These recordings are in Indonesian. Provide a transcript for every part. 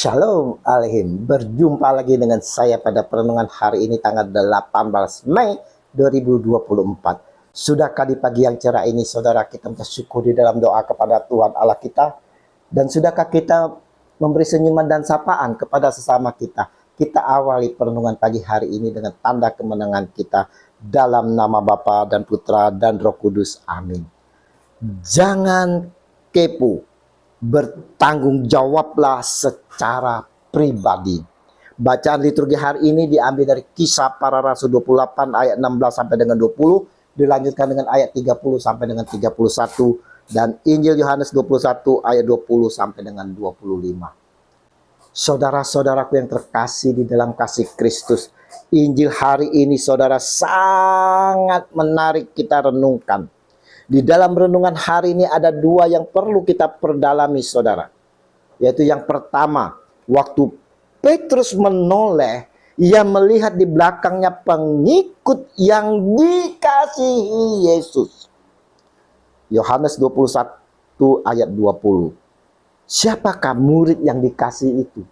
Shalom Alehim, berjumpa lagi dengan saya pada perenungan hari ini tanggal 18 Mei 2024. Sudahkah di pagi yang cerah ini saudara kita bersyukur di dalam doa kepada Tuhan Allah kita? Dan sudahkah kita memberi senyuman dan sapaan kepada sesama kita? Kita awali perenungan pagi hari ini dengan tanda kemenangan kita dalam nama Bapa dan Putra dan Roh Kudus. Amin. Jangan kepo, bertanggung jawablah secara pribadi. Bacaan liturgi hari ini diambil dari Kisah Para Rasul 28 ayat 16 sampai dengan 20, dilanjutkan dengan ayat 30 sampai dengan 31, dan Injil Yohanes 21 ayat 20 sampai dengan 25. Saudara-saudaraku yang terkasih di dalam kasih Kristus, Injil hari ini saudara sangat menarik kita renungkan. Di dalam renungan hari ini ada dua yang perlu kita perdalami saudara. Yaitu yang pertama, waktu Petrus menoleh, ia melihat di belakangnya pengikut yang dikasihi Yesus. Yohanes 21 ayat 20. Siapakah murid yang dikasihi itu?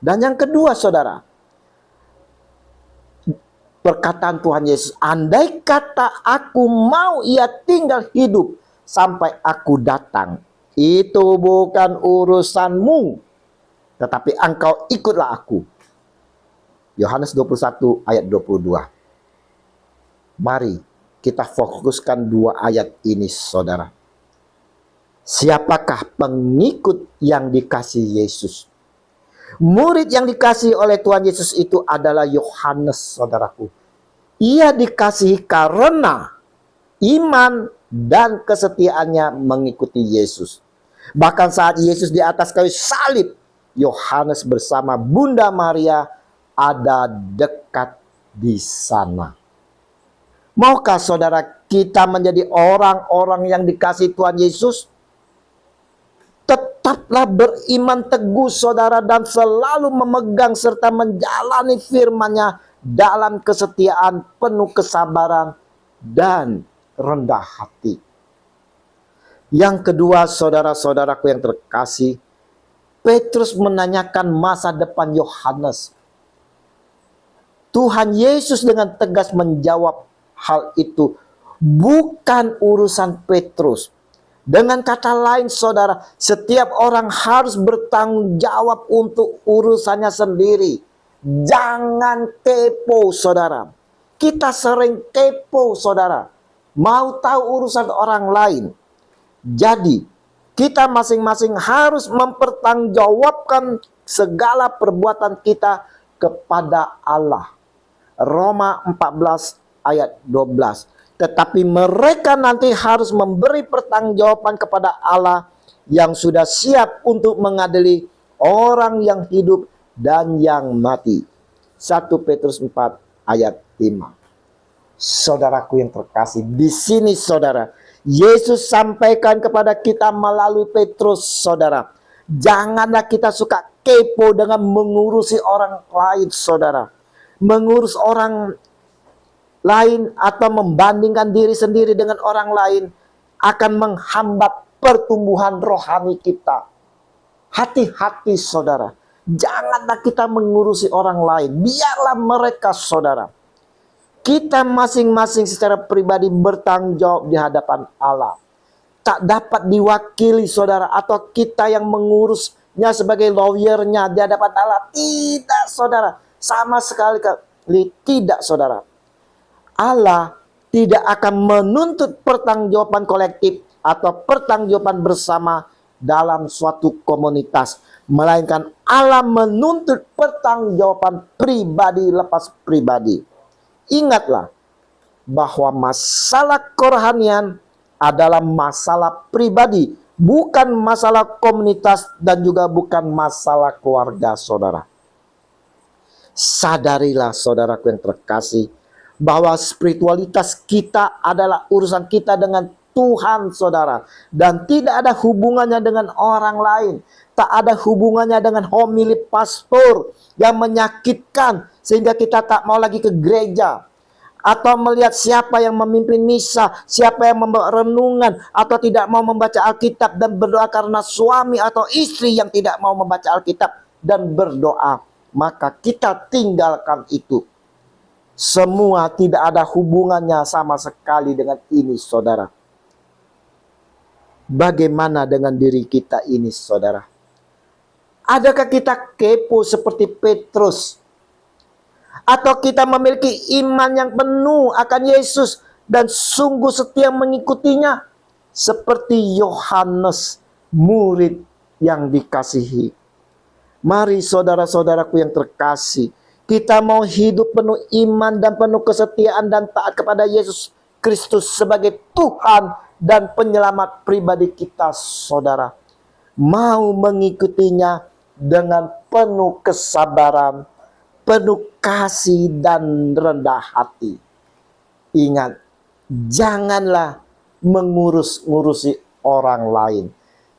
Dan yang kedua saudara, perkataan Tuhan Yesus, andai kata aku mau ia tinggal hidup sampai aku datang, itu bukan urusanmu, tetapi engkau ikutlah aku. Yohanes 21 ayat 22. Mari kita fokuskan dua ayat ini saudara. Siapakah pengikut yang dikasihi Yesus? Murid yang dikasihi oleh Tuhan Yesus itu adalah Yohanes, saudaraku. Ia dikasihi karena iman dan kesetiaannya mengikuti Yesus. Bahkan saat Yesus di atas kayu salib, Yohanes bersama Bunda Maria ada dekat di sana. Maukah saudara kita menjadi orang-orang yang dikasihi Tuhan Yesus? Tetaplah beriman teguh saudara dan selalu memegang serta menjalani firman-Nya dalam kesetiaan, penuh kesabaran dan rendah hati. Yang kedua saudara-saudaraku yang terkasih, Petrus menanyakan masa depan Yohanes. Tuhan Yesus dengan tegas menjawab hal itu, bukan urusan Petrus. Dengan kata lain saudara, setiap orang harus bertanggung jawab untuk urusannya sendiri. Jangan kepo saudara. Kita sering kepo saudara, mau tahu urusan orang lain. Jadi kita masing-masing harus mempertanggungjawabkan segala perbuatan kita kepada Allah. Roma 14 ayat 12. Tetapi mereka nanti harus memberi pertanggungjawaban kepada Allah yang sudah siap untuk mengadili orang yang hidup dan yang mati. 1 Petrus 4 ayat 5. Saudaraku yang terkasih, di sini saudara, Yesus sampaikan kepada kita melalui Petrus saudara. Janganlah kita suka kepo dengan mengurusi orang lain saudara. Mengurus orang lain atau membandingkan diri sendiri dengan orang lain akan menghambat pertumbuhan rohani kita. Hati-hati saudara, janganlah kita mengurusi orang lain, biarlah mereka saudara. Kita masing-masing secara pribadi bertanggung jawab di hadapan Allah. Tak dapat diwakili saudara, atau kita yang mengurusnya sebagai lawyernya di hadapan Allah. Tidak saudara, sama sekali tidak saudara. Allah tidak akan menuntut pertanggungjawaban kolektif atau pertanggungjawaban bersama dalam suatu komunitas, melainkan Allah menuntut pertanggungjawaban pribadi lepas pribadi. Ingatlah bahwa masalah kerohanian adalah masalah pribadi, bukan masalah komunitas dan juga bukan masalah keluarga saudara. Sadarilah saudaraku yang terkasih, bahwa spiritualitas kita adalah urusan kita dengan Tuhan saudara, dan tidak ada hubungannya dengan orang lain. Tak ada hubungannya dengan homili pastor yang menyakitkan sehingga kita tak mau lagi ke gereja, atau melihat siapa yang memimpin misa, siapa yang membawa renungan, atau tidak mau membaca Alkitab dan berdoa karena suami atau istri yang tidak mau membaca Alkitab. dan berdoa, maka kita tinggalkan itu. Semua tidak ada hubungannya sama sekali dengan ini, saudara. Bagaimana dengan diri kita ini, saudara? Adakah kita kepo seperti Petrus? Atau kita memiliki iman yang penuh akan Yesus dan sungguh setia mengikutinya seperti Yohanes, murid yang dikasihi? Mari saudara-saudaraku yang terkasih, kita mau hidup penuh iman dan penuh kesetiaan dan taat kepada Yesus Kristus sebagai Tuhan dan penyelamat pribadi kita, saudara. Mau mengikutinya dengan penuh kesabaran, penuh kasih dan rendah hati. Ingat, janganlah mengurus-ngurusi orang lain.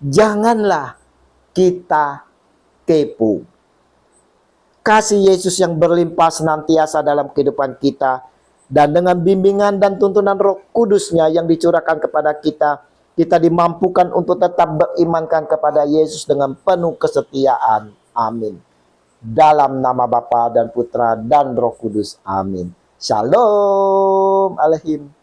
Janganlah kita kepo. Kasih Yesus yang berlimpah senantiasa dalam kehidupan kita, dan dengan bimbingan dan tuntunan Roh Kudus-Nya yang dicurahkan kepada kita, kita dimampukan untuk tetap berimankan kepada Yesus dengan penuh kesetiaan. Amin. Dalam nama Bapa dan Putra dan Roh Kudus. Amin. Shalom Alehim.